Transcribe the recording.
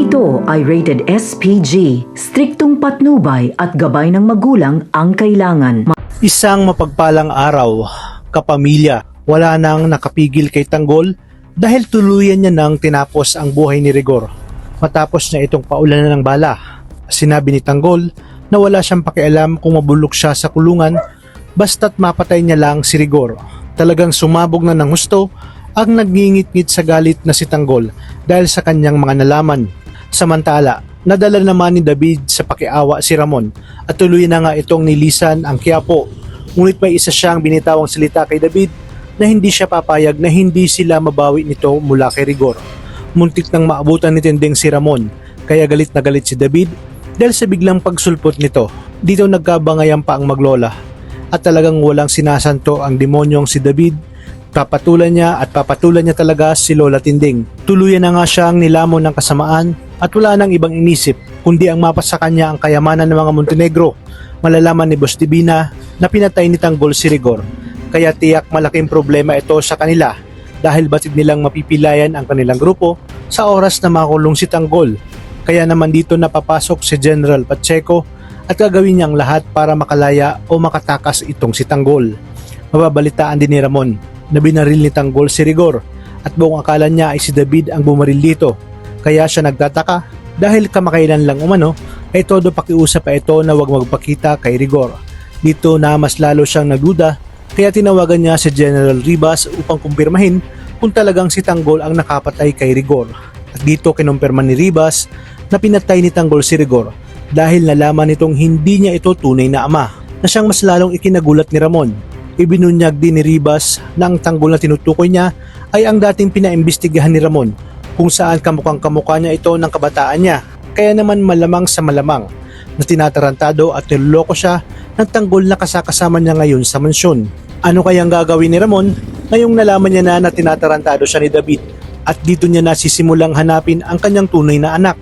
Ito ay rated SPG, striktong patnubay at gabay ng magulang ang kailangan. Isang mapagpalang araw, kapamilya, wala nang nakapigil kay Tanggol dahil tuluyan niya nang tinapos ang buhay ni Rigor. Matapos na itong paulanan ng bala, sinabi ni Tanggol na wala siyang pakialam kung mabulok siya sa kulungan basta't mapatay niya lang si Rigor. Talagang sumabog na ng husto ang nagngingit-ngit sa galit na si Tanggol dahil sa kanyang mga nalaman. Samantala, nadala naman ni David sa pakiawa si Ramon at tuloy na nga itong nilisan ang Quiapo. Ngunit may isa siyang binitawang salita kay David na hindi siya papayag na hindi sila mabawi nito mula kay Rigor. Muntik nang maabutan ni Tinding si Ramon, kaya galit na galit si David dahil sa biglang pagsulpot nito. Dito nagkabangayan pa ang maglola at talagang walang sinasanto ang demonyong si David. Papatulan niya talaga si Lola Tinding. Tuluyan na nga siyang nilamon ng kasamaan at wala nang ibang inisip kundi ang mapasa kanya ang kayamanan ng mga Montenegro. Malalaman ni Boss Divina na pinatay ni Tanggol si Rigor. Kaya tiyak malaking problema ito sa kanila dahil batid nilang mapipilayan ang kanilang grupo sa oras na makulong si Tanggol. Kaya naman dito napapasok si General Pacheco at gagawin niyang lahat para makalaya o makatakas itong si Tanggol. Mababalitaan din ni Ramon na binaril ni Tanggol si Rigor at buong akala niya ay si David ang bumaril dito. Kaya siya nagtataka dahil kamakailan lang umano ay todo pakiusap pa ito na huwag magpakita kay Rigor. Dito na mas lalo siyang nagduda kaya tinawagan niya si General Ribas upang kumpirmahin kung talagang si Tanggol ang nakapatay kay Rigor. At dito kinumpirma ni Ribas na pinatay ni Tanggol si Rigor dahil nalaman nitong hindi niya ito tunay na ama, na siyang mas lalong ikinagulat ni Ramon. Ibinunyag din ni Ribas na ang Tanggol na tinutukoy niya ay ang dating pinaimbestigahan ni Ramon kung saan kamukhang kamukha niya ito ng kabataan niya. Kaya naman malamang sa malamang na tinatarantado at niloloko siya ng Tanggol na kasakasama niya ngayon sa mansyon. Ano kayang gagawin ni Ramon ngayong nalaman niya na tinatarantado siya ni David at dito niya nasisimulang hanapin ang kanyang tunay na anak?